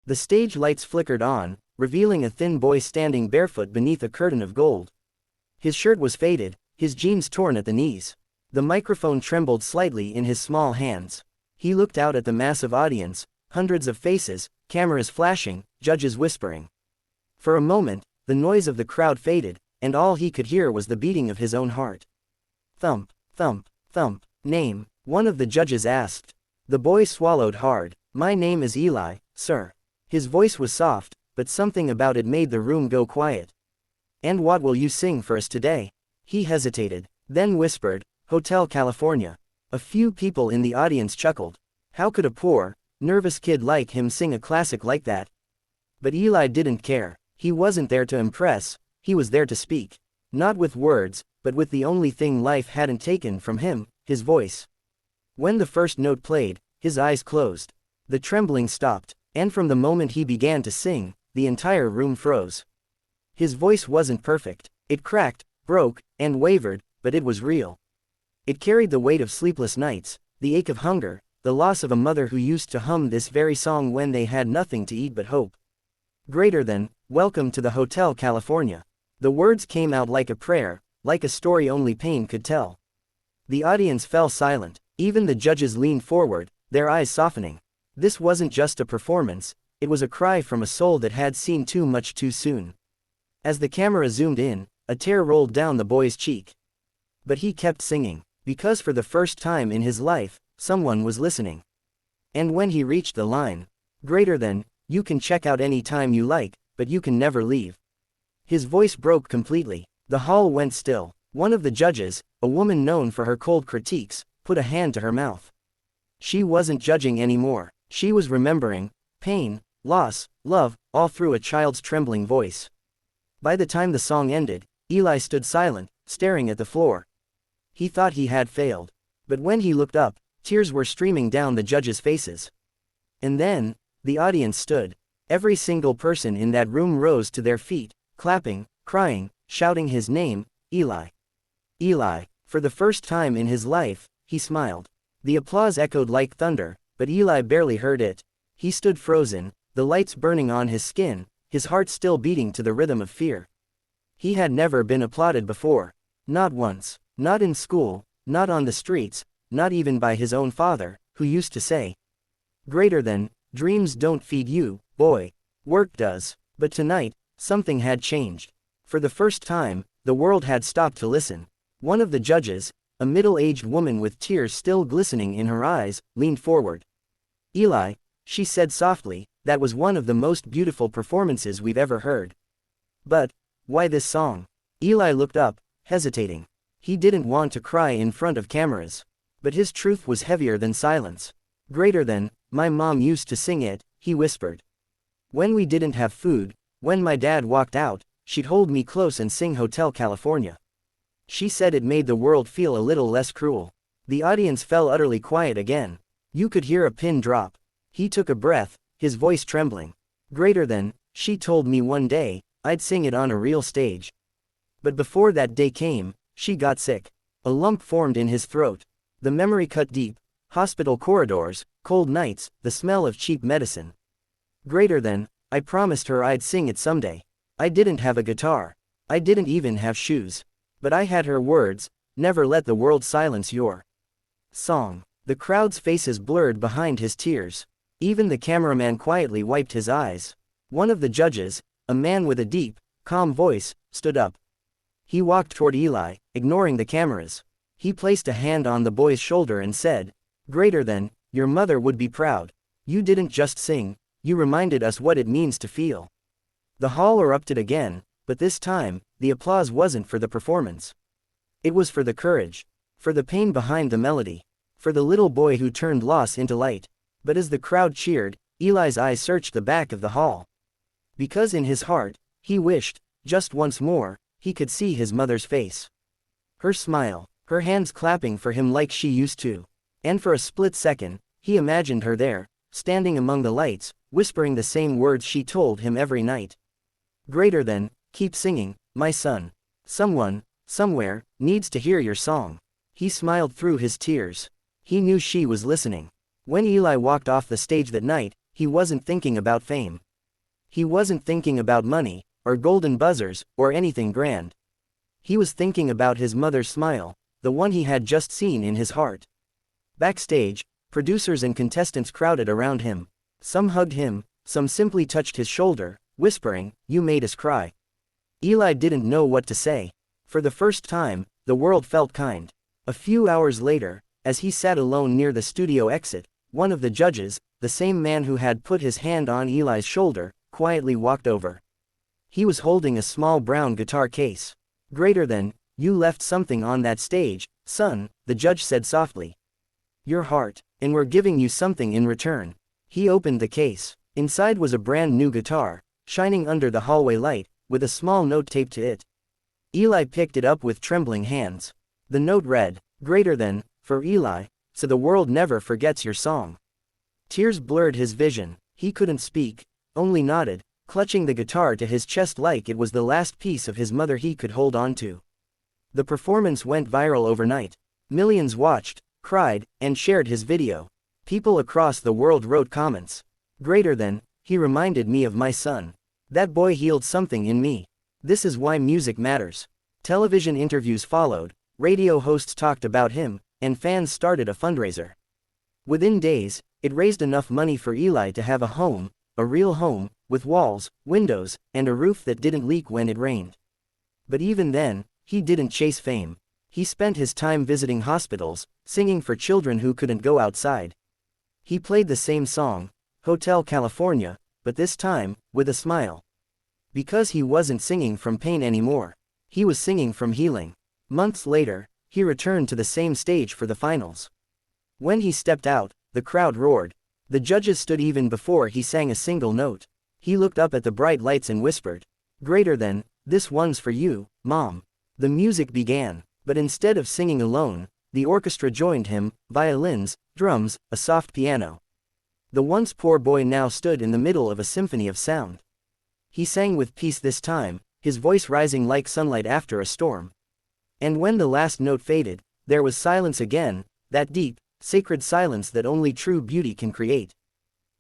The stage lights flickered on, revealing a thin boy standing barefoot beneath a curtain of gold. His shirt was faded, his jeans torn at the knees. The microphone trembled slightly in his small hands. He looked out at the massive audience, hundreds of faces, cameras flashing, judges whispering. For a moment, the noise of the crowd faded, and all he could hear was the beating of his own heart. Thump, thump, thump. Name, one of the judges asked. The boy swallowed hard. My name is Eli, sir. His voice was soft, but something about it made the room go quiet. And what will you sing for us today? He hesitated, then whispered, Hotel California. A few people in the audience chuckled. How could a poor, nervous kid like him sing a classic like that? But Eli didn't care. He wasn't there to impress, he was there to speak. Not with words, but with the only thing life hadn't taken from him, his voice. When the first note played, his eyes closed. The trembling stopped, and from the moment he began to sing, the entire room froze. His voice wasn't perfect. It cracked, broke, and wavered, but it was real. It carried the weight of sleepless nights, the ache of hunger, the loss of a mother who used to hum this very song when they had nothing to eat but hope. Greater than, welcome to the Hotel California. The words came out like a prayer, like a story only pain could tell. The audience fell silent, even the judges leaned forward, their eyes softening. This wasn't just a performance, it was a cry from a soul that had seen too much too soon. As the camera zoomed in, a tear rolled down the boy's cheek. But he kept singing, because for the first time in his life, someone was listening. And when he reached the line, greater than, you can check out any time you like, but you can never leave. His voice broke completely. The hall went still. One of the judges, a woman known for her cold critiques, put a hand to her mouth. She wasn't judging anymore. She was remembering pain, loss, love, all through a child's trembling voice. By the time the song ended, Eli stood silent, staring at the floor. He thought he had failed. But when he looked up, tears were streaming down the judges' faces. And then, the audience stood. Every single person in that room rose to their feet, clapping, crying, shouting his name, Eli. Eli. For the first time in his life, he smiled. The applause echoed like thunder, but Eli barely heard it. He stood frozen, the lights burning on his skin, his heart still beating to the rhythm of fear. He had never been applauded before. Not once. Not in school, not on the streets, not even by his own father, who used to say, greater than, dreams don't feed you, boy. Work does. But tonight, something had changed. For the first time, the world had stopped to listen. One of the judges, a middle-aged woman with tears still glistening in her eyes, leaned forward. Eli, she said softly, that was one of the most beautiful performances we've ever heard. But, why this song? Eli looked up, hesitating. He didn't want to cry in front of cameras. But his truth was heavier than silence. Greater than, my mom used to sing it, he whispered. When we didn't have food, when my dad walked out, she'd hold me close and sing Hotel California. She said it made the world feel a little less cruel. The audience fell utterly quiet again. You could hear a pin drop. He took a breath, his voice trembling. Greater than, she told me one day, I'd sing it on a real stage. But before that day came, she got sick. A lump formed in his throat. The memory cut deep. Hospital corridors, cold nights, the smell of cheap medicine. Greater than, I promised her I'd sing it someday. I didn't have a guitar. I didn't even have shoes. But I had her words, never let the world silence your song. The crowd's faces blurred behind his tears. Even the cameraman quietly wiped his eyes. One of the judges, a man with a deep, calm voice, stood up. He walked toward Eli, ignoring the cameras. He placed a hand on the boy's shoulder and said, greater than, your mother would be proud. You didn't just sing, you reminded us what it means to feel. The hall erupted again, but this time, the applause wasn't for the performance. It was for the courage. For the pain behind the melody. For the little boy who turned loss into light. But as the crowd cheered, Eli's eyes searched the back of the hall. Because in his heart, he wished, just once more, he could see his mother's face. Her smile, her hands clapping for him like she used to. And for a split second, he imagined her there, standing among the lights, whispering the same words she told him every night. Greater than, keep singing, my son. Someone, somewhere, needs to hear your song. He smiled through his tears. He knew she was listening. When Eli walked off the stage that night, he wasn't thinking about fame. He wasn't thinking about money, or golden buzzers, or anything grand. He was thinking about his mother's smile, the one he had just seen in his heart. Backstage, producers and contestants crowded around him. Some hugged him, some simply touched his shoulder, whispering, "You made us cry." Eli didn't know what to say. For the first time, the world felt kind. A few hours later, as he sat alone near the studio exit, one of the judges, the same man who had put his hand on Eli's shoulder, quietly walked over. He was holding a small brown guitar case. "Greater than, you left something on that stage, son," the judge said softly. "Your heart, and we're giving you something in return." He opened the case. Inside was a brand new guitar, shining under the hallway light, with a small note taped to it. Eli picked it up with trembling hands. The note read, "Greater than, for Eli, so the world never forgets your song." Tears blurred his vision. He couldn't speak, only nodded, clutching the guitar to his chest like it was the last piece of his mother he could hold on to. The performance went viral overnight. Millions watched, cried, and shared his video. People across the world wrote comments. "Greater than, he reminded me of my son. That boy healed something in me. This is why music matters." Television interviews followed, radio hosts talked about him, and fans started a fundraiser. Within days, it raised enough money for Eli to have a home, a real home, with walls, windows, and a roof that didn't leak when it rained. But even then, he didn't chase fame. He spent his time visiting hospitals, singing for children who couldn't go outside. He played the same song, Hotel California, but this time, with a smile. Because he wasn't singing from pain anymore. He was singing from healing. Months later, he returned to the same stage for the finals. When he stepped out, the crowd roared. The judges stood even before he sang a single note. He looked up at the bright lights and whispered, "Greater than, this one's for you, Mom." The music began, but instead of singing alone, the orchestra joined him, violins, drums, a soft piano. The once poor boy now stood in the middle of a symphony of sound. He sang with peace this time, his voice rising like sunlight after a storm. And when the last note faded, there was silence again, that deep, sacred silence that only true beauty can create.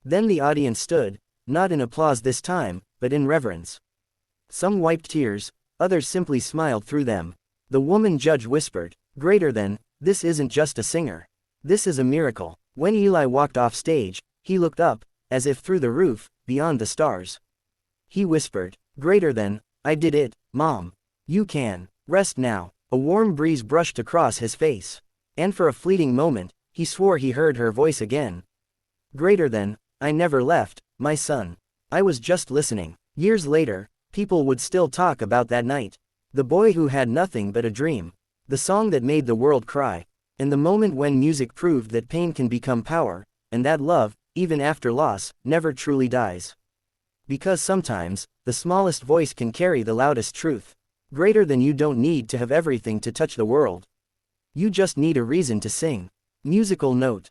Then the audience stood, not in applause this time, but in reverence. Some wiped tears, others simply smiled through them. The woman judge whispered, "Greater than, this isn't just a singer. This is a miracle." When Eli walked off stage, he looked up, as if through the roof, beyond the stars. He whispered, "Greater than, I did it, Mom. You can rest now." A warm breeze brushed across his face. And for a fleeting moment, he swore he heard her voice again. "Greater than, I never left, my son. I was just listening." Years later, people would still talk about that night. The boy who had nothing but a dream. The song that made the world cry. And the moment when music proved that pain can become power, and that love, even after loss, never truly dies. Because sometimes, the smallest voice can carry the loudest truth. Greater than, you don't need to have everything to touch the world. You just need a reason to sing. Musical note.